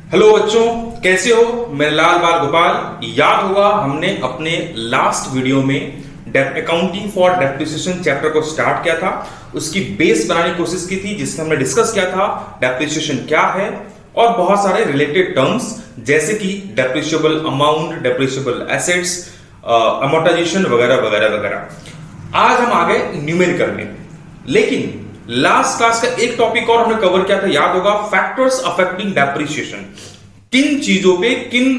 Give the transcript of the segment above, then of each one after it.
Hello बच्चों, कैसे हो? मैं लाल बाल गोपाल। याद होगा हमने अपने लास्ट वीडियो में अकाउंटिंग फॉर डेप्रिसिएशन चैप्टर को स्टार्ट किया था। उसकी बेस बनाने की कोशिश की थी, जिसमें हमने डिस्कस किया था डेप्रिसिएशन क्या है और बहुत सारे रिलेटेड टर्म्स जैसे कि depreciable amount, depreciable assets, amortisation वगैरह वगैरह वगैरह। आज हम आ गए न्यूमेरिकल में, लेकिन लास्ट क्लास का एक टॉपिक और हमने कवर किया था, याद होगा, फैक्टर्स अफेक्टिंग डेप्रिसिएशन। किन चीजों पे, किन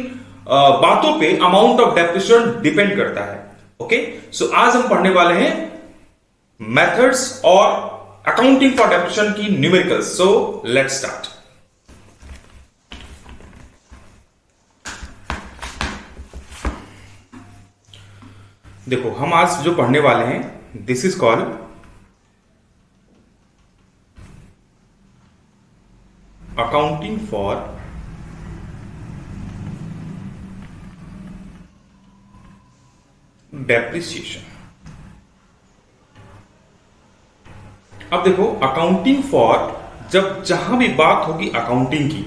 बातों पे अमाउंट ऑफ डेप्रिसिएशन डिपेंड करता है। ओके, सो आज हम पढ़ने वाले हैं मेथड्स और अकाउंटिंग फॉर डेप्रिसिएशन की न्यूमेरिकल्स। So let's start. देखो, हम आज जो पढ़ने वाले हैं, this is called accounting for depreciation. अब देखो, अकाउंटिंग फॉर, जब जहां भी बात होगी अकाउंटिंग की,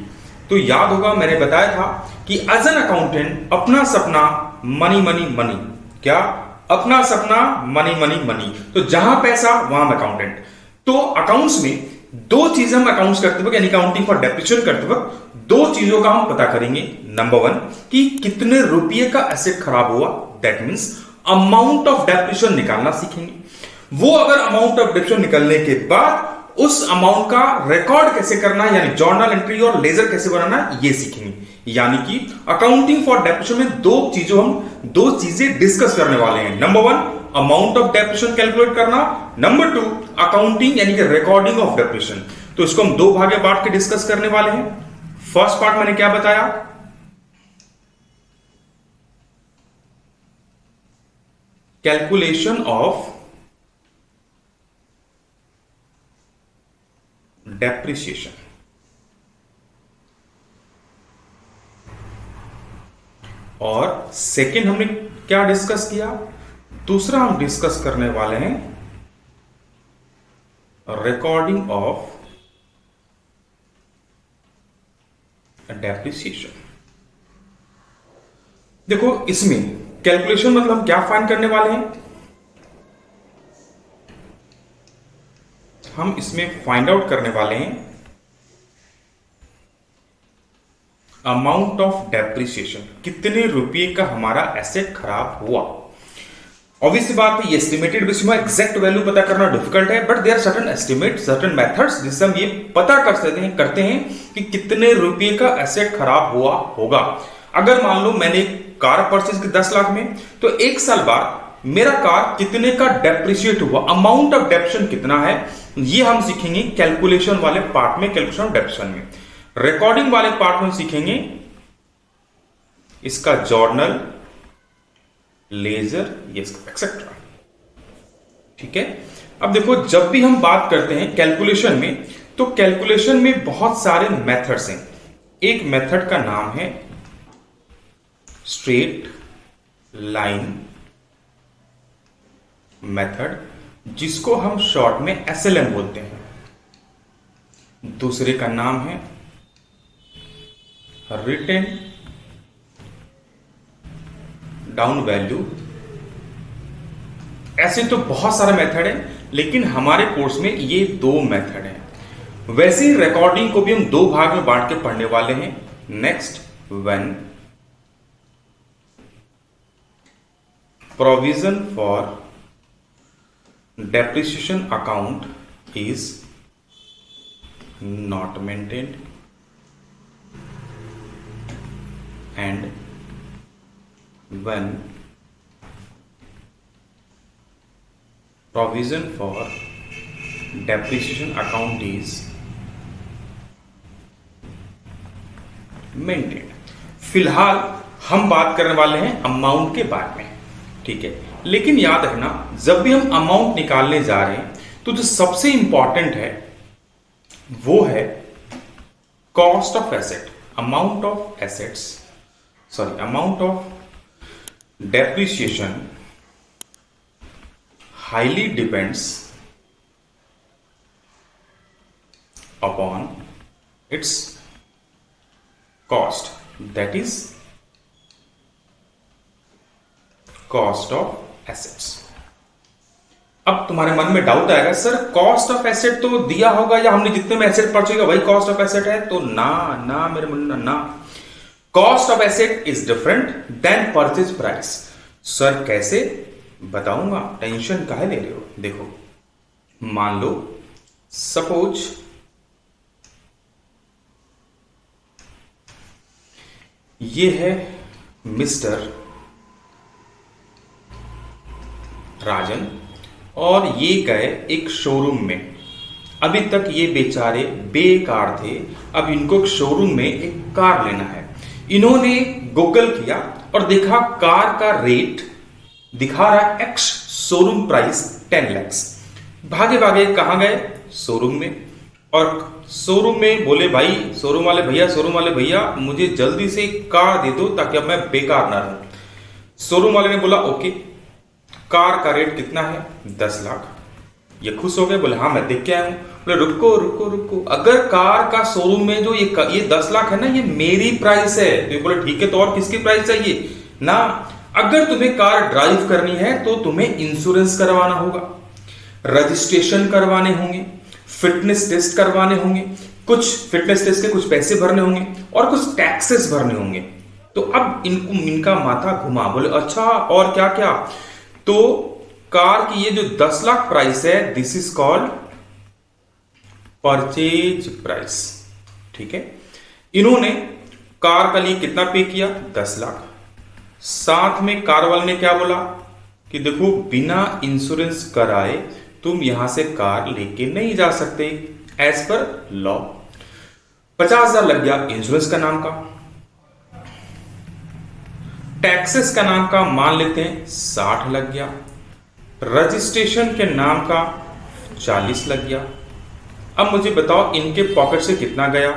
तो याद होगा मैंने बताया था कि एज एन अकाउंटेंट अपना सपना मनी मनी मनी। क्या? अपना सपना मनी मनी मनी। तो जहां पैसा वहां अकाउंटेंट। तो अकाउंट्स में दो चीजें हम अकाउंट्स करते वक्त, यानी अकाउंटिंग फॉर डेप्रिसिएशन करते वक्त दो चीजों का हम पता करेंगे। नंबर वन, कि कितने रुपये का एसेट खराब हुआ, that means amount of depreciation निकालना सीखेंगे। वो अगर अमाउंट ऑफ डेप्रिसिएशन निकलने के बाद उस अमाउंट का रिकॉर्ड कैसे करना है, यानी जर्नल एंट्री और लेजर कैसे बनाना है, ये सीखेंगे। यानी कि अकाउंटिंग फॉर डेप्रिसिएशन में दो चीजें डिस्कस करने वाले हैं। Number one, amount of depreciation calculate करना। नंबर टू, अकाउंटिंग यानी कि रिकॉर्डिंग ऑफ डेप्रिसिएशन। तो इसको हम दो भागे बांट के डिस्कस करने वाले हैं। फर्स्ट पार्ट मैंने क्या बताया? कैलकुलेशन ऑफ डेप्रिसिएशन, और सेकेंड हमने क्या डिस्कस किया? दूसरा हम डिस्कस करने वाले हैं रिकॉर्डिंग ऑफ डेप्रिसिएशन। देखो, इसमें कैलकुलेशन मतलब हम क्या फाइंड करने वाले हैं? हम इसमें फाइंड आउट करने वाले हैं अमाउंट ऑफ डेप्रिसिएशन, कितने रुपये का हमारा एसेट खराब हुआ। ऑब्वियसली बात है, ये एस्टिमेटेड बेसिस में एग्जैक्ट वैल्यू पता करना डिफिकल्ट है, but there certain estimate, certain methods जिससे हम ये पता कर सकते हैं कि कितने रुपये का एसेट खराब हुआ होगा। अगर मान लो मैंने कार परचेज की 10 लाख में, तो एक साल बाद मेरा कार कितने का डेप्रिशिएट हुआ, अमाउंट ऑफ डेप्रिसिएशन कितना है, ये हम सीखेंगे कैलकुलेशन वाले पार्ट में, कैलकुलेशन ऑफ डेप्रिसिएशन में। रिकॉर्डिंग वाले पार्ट में सीखेंगे इसका जर्नल, लेजर, एक्सेट्रा। ठीक है। अब देखो, जब भी हम बात करते हैं कैलकुलेशन में, तो कैलकुलेशन में बहुत सारे मेथड्स हैं। एक मेथड का नाम है स्ट्रेट लाइन मेथड, जिसको हम शॉर्ट में एसएलएम बोलते हैं। दूसरे का नाम है रिटेन डाउन वैल्यू। ऐसे तो बहुत सारे मेथड हैं, लेकिन हमारे कोर्स में ये दो मेथड हैं। वैसे ही रिकॉर्डिंग को भी हम दो भाग में बांट के पढ़ने वाले हैं। Next, when provision for depreciation account is not maintained and when provision for depreciation account is maintained। फिलहाल हम बात करने वाले हैं अमाउंट के बारे में, ठीक है। लेकिन याद रखना, जब भी हम अमाउंट निकालने जा रहे हैं, तो जो सबसे इंपॉर्टेंट है वो है cost of asset, amount of assets, sorry, amount of depreciation highly depends upon its cost, that is cost of assets. अब तुम्हारे मन में डाउट आएगा, सर कॉस्ट ऑफ एसेट तो दिया होगा या हमने जितने में एसेट पढ़ चुके वही कॉस्ट ऑफ एसेट है? तो ना मेरे मुन्ना ना, cost of asset is different than purchase price. Sir कैसे? बताऊंगा, टेंशन काहे ले रहे हो। देखो, मान लो सपोज ये है मिस्टर राजन और ये गए एक शोरूम में। अभी तक ये बेचारे बेकार थे, अब इनको एक शोरूम में एक कार लेना है। इन्होंने गूगल किया और देखा कार का रेट दिखा रहा है एक्स, शोरूम प्राइस 10 लाख। भागे भागे कहां गए? शोरूम में। और शोरूम में बोले, भाई शोरूम वाले भैया मुझे जल्दी से एक कार दे दो ताकि अब मैं बेकार ना रहूं। शोरूम वाले ने बोला ओके, कार का रेट कितना है? 10 लाख। ये खुश हो गए, बोले हाँ मैं देख के आया हूं। बोले रुको, अगर कार का शोरूम में जो ये 10 लाख है ना, ये मेरी प्राइस है। तो ये बोले ठीक है, तो और किसकी प्राइस चाहिए ना? अगर तुम्हें कार ड्राइव करनी है तो तुम्हें इंश्योरेंस करवाना होगा, रजिस्ट्रेशन करवाने होंगे, फिटनेस टेस्ट करवाने होंगे, कुछ फिटनेस टेस्ट के कुछ पैसे भरने होंगे और कुछ टैक्सेस भरने होंगे। तो अब इनका माथा घुमा, बोले अच्छा और क्या क्या? तो कार की ये जो 10 लाख प्राइस है, this is called purchase price. ठीक है, इन्होंने कार के लिए कितना पे किया? 10 लाख। साथ में कार वाले ने क्या बोला कि देखो बिना इंश्योरेंस कराए तुम यहां से कार लेके नहीं जा सकते एज पर लॉ। 50,000 लग गया इंश्योरेंस का नाम का, टैक्सेस का नाम का मान लेते हैं 60 लग गया, रजिस्ट्रेशन के नाम का 40 लग गया। अब मुझे बताओ इनके पॉकेट से कितना गया?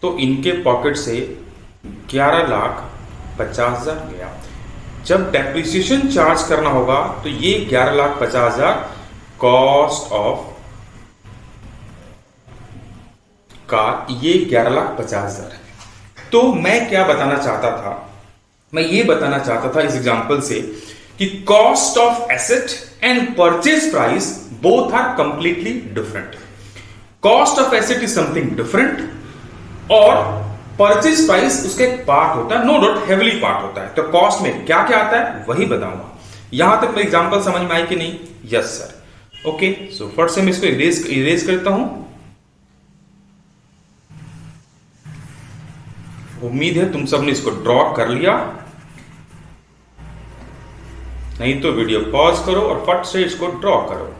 तो इनके पॉकेट से 11,50,000 गया। जब डेप्रिसिएशन चार्ज करना होगा तो ये 11,50,000 कॉस्ट ऑफ कार, ये 11,50,000 है। तो मैं क्या बताना चाहता था? मैं ये बताना चाहता था इस एग्जांपल से कि cost of asset and purchase price both are completely different. Cost of asset is something different और परचेज प्राइस उसका एक पार्ट होता है, नो डाउट हेवीली पार्ट होता है। तो कॉस्ट में क्या क्या आता है वही बताऊंगा। यहां तक मेरी एग्जांपल समझ में आई कि नहीं? Yes sir. Okay, so first से मैं इसको इरेज करता हूं। उम्मीद है तुम सबने इसको ड्रॉ कर लिया, नहीं तो वीडियो पॉज करो और फट से इसको ड्रॉ करो।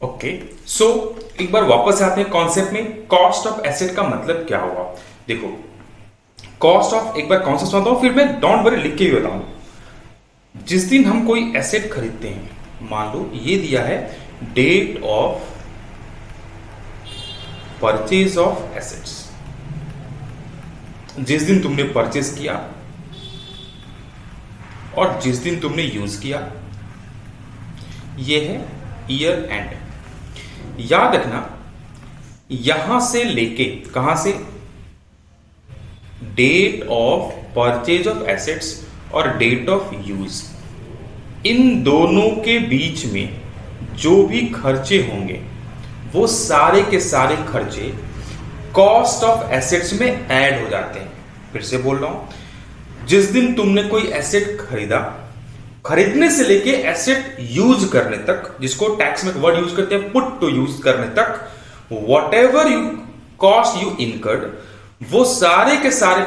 ओके, सो एक बार वापस आते हैं कॉन्सेप्ट में। कॉस्ट ऑफ एसेट का मतलब क्या हुआ? देखो, कॉस्ट ऑफ, एक बार कॉन्सेप्ट सुनाता हूं फिर मैं डोंट वरी लिख के भी बताऊं। जिस दिन हम कोई एसेट खरीदते हैं, मान लो ये दिया है date of purchase of assets, जिस दिन तुमने परचेज किया और जिस दिन तुमने यूज किया, ये है ईयर एंड। याद रखना, यहां से लेके कहां से? Date of purchase of assets और डेट ऑफ यूज, इन दोनों के बीच में जो भी खर्चे होंगे वो सारे के सारे खर्चे कॉस्ट ऑफ एसेट्स में ऐड हो जाते हैं। फिर से बोल रहा हूं, जिस दिन तुमने कोई एसेट खरीदा, खरीदने से लेके एसेट यूज करने तक, जिसको टैक्स में वर्ड यूज करते हैं पुट टू यूज करने तक, what ever you cost you incurred, वो सारे के सारे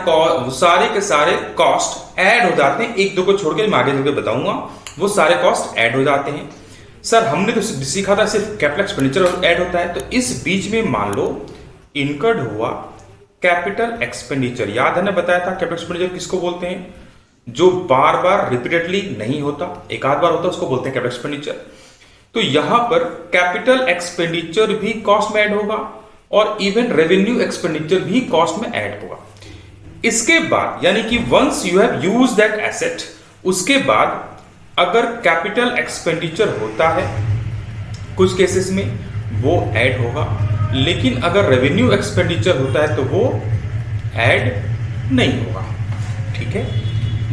कॉस्ट ऐड हो जाते हैं। एक दो को छोड़ के मैं आगे चलकर बताऊंगा, वो सारे कॉस्ट ऐड हो जाते हैं। सर हमने तो सीखा था सिर्फ कैपिटल एक्सपेंडिचर ऐड होता है। तो इस बीच में मान लो इनकर्ड हुआ कैपिटल एक्सपेंडिचर। याद है ना, बताया था कैपिटल एक्सपेंडिचर किसको बोलते हैं? जो बार बार रिपीटेडली नहीं होता, एक आध बार होता, उसको बोलते हैं कैपिटल एक्सपेंडिचर। तो यहां पर कैपिटल एक्सपेंडिचर भी कॉस्ट में ऐड होगा और इवन रेवेन्यू एक्सपेंडिचर भी कॉस्ट में ऐड होगा। इसके बाद यानी कि once you have use that asset, उसके बाद अगर कैपिटल एक्सपेंडिचर होता है कुछ केसेस में वो ऐड होगा, लेकिन अगर रेवेन्यू एक्सपेंडिचर होता है तो वो ऐड नहीं होगा। ठीक है,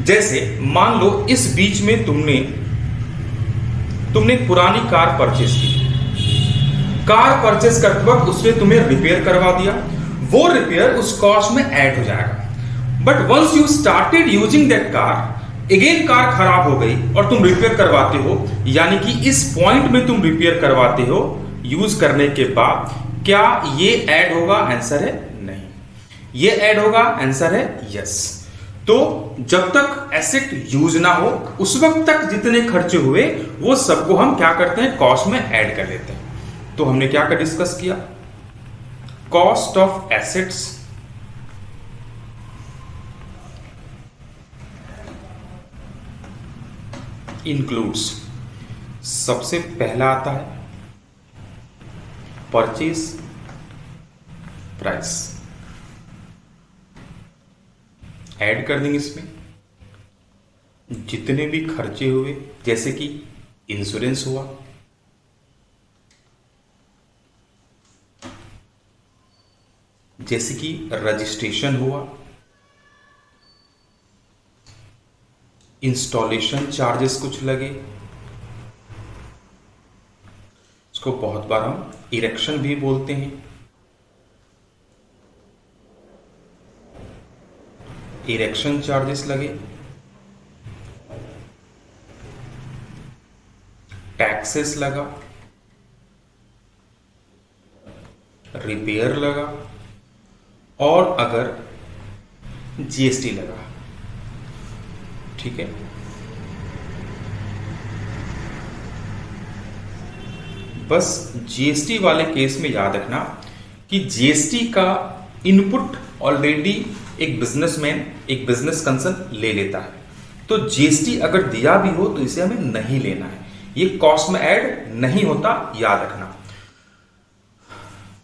जैसे मान लो इस बीच में तुमने पुरानी कार परचेस की, कार परचेस करते वक्त उसने तुम्हें रिपेयर करवा दिया, वो रिपेयर उस कॉस्ट में ऐड हो जाएगा। But once you started using that car, again car खराब हो गई और तुम रिपेयर करवाते हो, यानी कि इस पॉइंट में तुम रिपेयर करवाते हो यूज करने के बाद, क्या ये ऐड होगा? आंसर है नहीं। ये ऐड होगा? आंसर है यस। तो जब तक एसेट यूज ना हो उस वक्त तक जितने खर्चे हुए वो सबको हम क्या करते हैं? कॉस्ट में ऐड कर लेते हैं। तो हमने क्या डिस्कस किया? कॉस्ट ऑफ एसेट्स इंक्लूड्स, सबसे पहला आता है परचेज प्राइस, ऐड कर देंगे इसमें जितने भी खर्चे हुए, जैसे कि इंश्योरेंस हुआ, जैसे कि रजिस्ट्रेशन हुआ, इंस्टॉलेशन चार्जेस कुछ लगे, इसको बहुत बार हम इरेक्शन भी बोलते हैं, इरेक्शन चार्जेस लगे, टैक्सेस लगा, रिपेयर लगा और अगर जीएसटी लगा। ठीक है, बस जीएसटी वाले केस में याद रखना कि जीएसटी का इनपुट ऑलरेडी एक बिजनेसमैन, एक बिजनेस कंसर्न ले लेता है। तो जीएसटी अगर दिया भी हो तो इसे हमें नहीं लेना है, ये कॉस्ट में ऐड नहीं होता, याद रखना।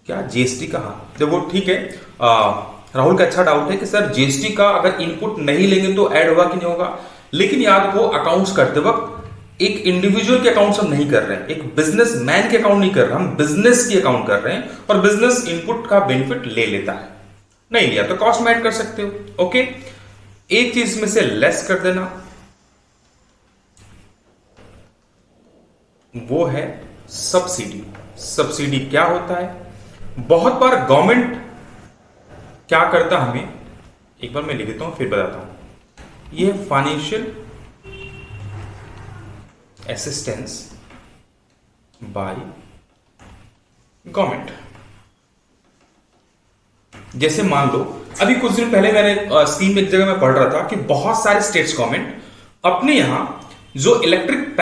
क्या जीएसटी कहा? जब वो ठीक है, राहुल का अच्छा डाउट है कि सर जीएसटी का अगर इनपुट नहीं लेंगे तो ऐड होगा कि नहीं होगा, लेकिन याद रखो अकाउंट्स करते वक्त एक इंडिविजुअल के अकाउंट्स हम नहीं कर रहे हैं, एक बिजनेसमैन के अकाउंट नहीं कर रहे, हम बिजनेस की अकाउंट कर रहे हैं और बिजनेस इनपुट का बेनिफिट ले लेता है। नहीं लिया तो कॉस्ट में ऐड कर सकते हो। ओके, एक चीज में से लेस कर देना, वो है सब्सिडी। सब्सिडी क्या होता है? बहुत बार गवर्नमेंट क्या करता हमें, एक बार मैं लिख देता हूं फिर बताता हूं। ये फाइनेंशियल असिस्टेंस बाय गवर्नमेंट। जैसे मान लो अभी कुछ दिन पहले मैंने स्कीम में एक जगह में पढ़ रहा था कि बहुत सारे स्टेट्स गवर्नमेंट अपने यहां जो इलेक्ट्रिक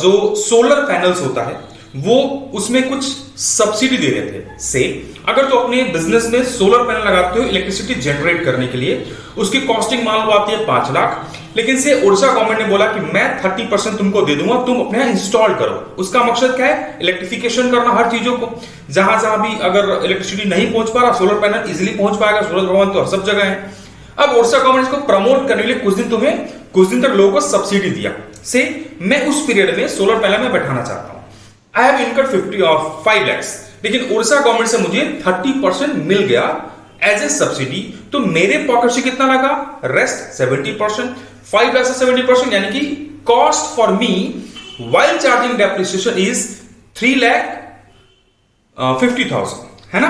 जो सोलर पैनल्स होता है वो उसमें कुछ सब्सिडी दे रहे थे। से अगर तो अपने बिजनेस में सोलर पैनल लगाते हो इलेक्ट्रिसिटी जनरेट करने के लिए, उसकी कॉस्टिंग मान लो आती है 5 लाख, लेकिन से उड़ीसा गवर्नमेंट ने बोला कि मैं 30% तुमको दे दूंगा, तुम अपने यहां इंस्टॉल करो। उसका मकसद क्या है? इलेक्ट्रिफिकेशन करना हर चीजों को। जहां जहां भी अगर इलेक्ट्रिसिटी नहीं पहुंच पा रहा, सोलर पैनल इजिली पहुंच पाएगा, सूरज भगवान तो सब जगह है। अब उड़ीसा गवर्नमेंट इसको प्रमोट करने के लिए कुछ दिन तक लोगों को सब्सिडी दिया। से मैं उस पीरियड में सोलर पैनल में बैठाना चाहता हूं, आई हैव इनकर्ड 5 lakhs, लेकिन उड़ीसा गवर्नमेंट से मुझे 30% मिल गया एज ए सब्सिडी, तो मेरे पॉकेट से कितना लगा? रेस्ट 70%। 5 lakhs से 70%, यानी कि cost for me while charging depreciation is 3,50,000, है ना?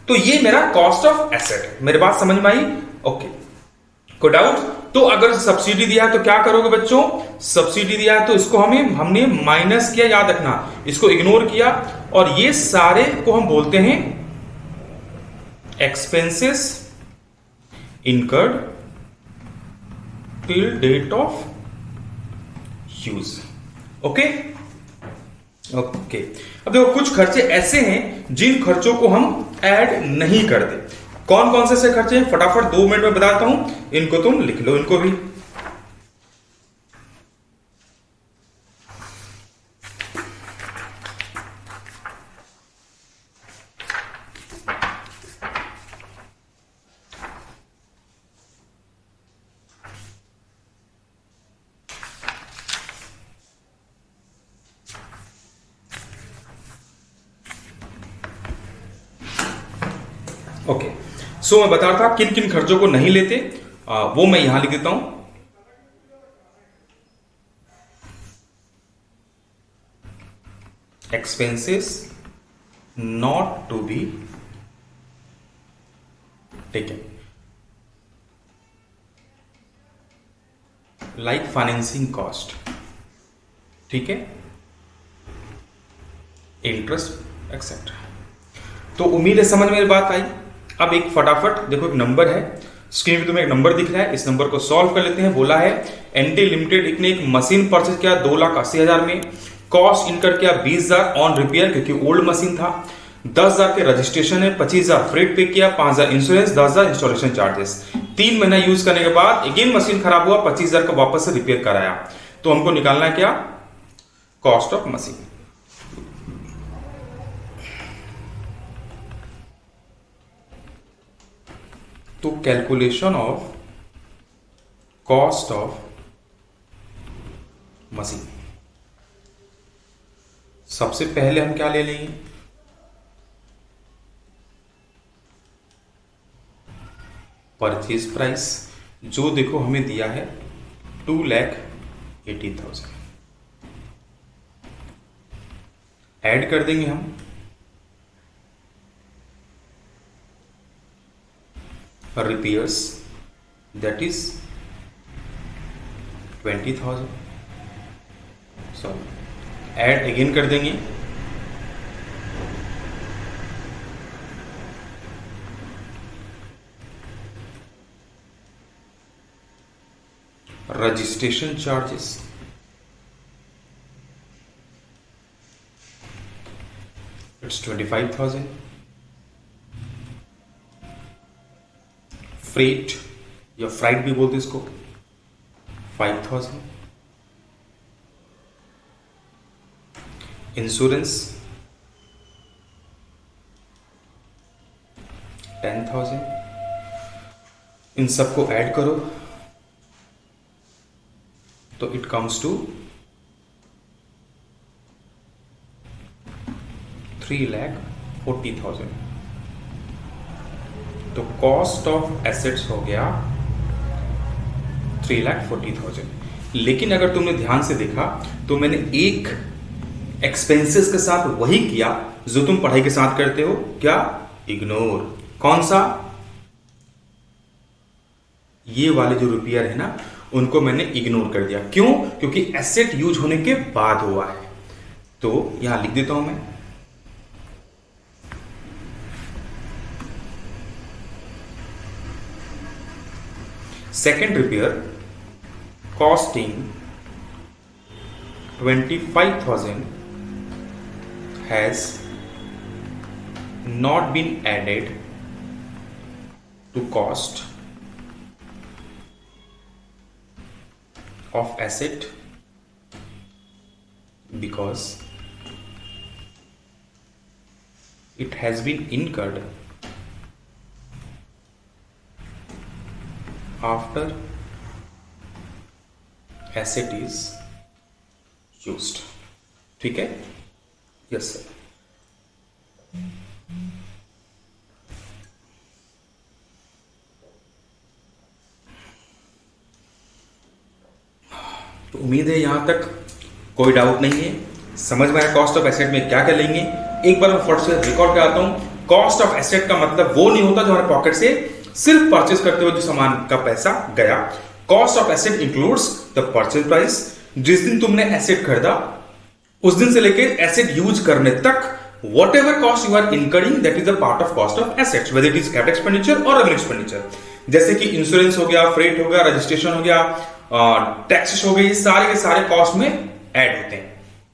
तो ये मेरा कॉस्ट ऑफ एसेट। मेरी बात समझ में आई? ओके, कोई डाउट? तो अगर सब्सिडी दिया है तो क्या करोगे बच्चों? सब्सिडी दिया है तो इसको हमने माइनस किया, याद रखना, इसको इग्नोर किया, और ये सारे को हम बोलते हैं expenses incurred till date of use. Okay okay, अब देखो कुछ खर्चे ऐसे हैं जिन खर्चों को हम ऐड नहीं करते। कौन कौन से खर्चे हैं फटाफट 2 मिनट में बताता हूं, इनको तुम लिख लो, इनको भी। ओके, सो मैं बता रहा था किन किन खर्चों को नहीं लेते, वो मैं यहां लिख देता हूं। Expenses not to be taken, like financing cost, ठीक है, इंटरेस्ट एक्सेट्रा। तो उम्मीद है समझ में बात आई। अब एक फटाफट देखो, एक नंबर है स्क्रीन पे, तुम्हें एक नंबर दिख रहा है, इस नंबर को सॉल्व कर लेते हैं। बोला है एनटी लिमिटेड ने एक मशीन परचेज किया 2,80,000 में, कॉस्ट इनकर किया 20,000 ऑन रिपेयर क्योंकि ओल्ड मशीन था, 10,000 के रजिस्ट्रेशन है, 25,000 फ्रेट पे किया, 5,000 इंश्योरेंस, 10,000 इंस्टॉलेशन चार्जेस। 3 महीना यूज करने के बाद अगेन मशीन खराब हुआ, 25,000 का वापस से रिपेयर कराया। तो हमको निकालना है क्या, कॉस्ट ऑफ मशीन। तो calculation of cost of machine, सबसे पहले हम क्या ले लेंगे, परचेज प्राइस, जो देखो हमें दिया है 2,80,000, ऐड कर देंगे हम repairs, that is 20,000, sorry add again कर देंगे रजिस्ट्रेशन चार्जेस, इट्स 25,000, फ्रेट या फ्राइट भी बोलते इसको 5,000, इंश्योरेंस 10,000। इन सबको ऐड करो तो इट कम्स टू 3,40,000। तो कॉस्ट ऑफ एसेट्स हो गया 3,40,000। लेकिन अगर तुमने ध्यान से देखा तो मैंने एक एक्सपेंसेस के साथ वही किया जो तुम पढ़ाई के साथ करते हो, क्या, इग्नोर। कौन सा, ये वाले जो रिपेयर है ना, उनको मैंने इग्नोर कर दिया। क्यों, क्योंकि एसेट यूज होने के बाद हुआ है। तो यहां लिख देता हूं मैं, second repair costing 25,000 has not been added to cost of asset because it has been incurred after asset is used। ठीक है, यस सर। तो उम्मीद है यहां तक कोई डाउट नहीं है, समझ में आया कॉस्ट ऑफ एसेट में क्या क्या लेंगे। एक बार मैं फट से रिकॉर्ड कराता हूं। कॉस्ट ऑफ एसेट का मतलब वो नहीं होता जो हमारे पॉकेट से सिर्फ परचेज करते हुए जो सामान का पैसा गया। Cost of asset includes the purchase price, जिस दिन तुमने एसेट खरीदा उस दिन से लेकर एसेट यूज करने तक whatever cost you are incurring, that is a part of cost of assets, whether it is capital expenditure or revenue expenditure। जैसे कि इंश्योरेंस हो गया, फ्रेट हो गया, रजिस्ट्रेशन हो गया, टैक्सेस हो गई, सारे के सारे कॉस्ट में ऐड होते हैं।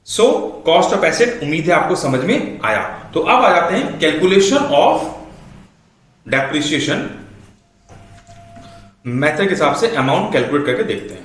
सो कॉस्ट ऑफ एसेट उम्मीद है आपको समझ में आया। तो अब आ जाते हैं कैलकुलेशन ऑफ डेप्रिसिएशन, मेथड के हिसाब से अमाउंट कैलकुलेट करके देखते हैं।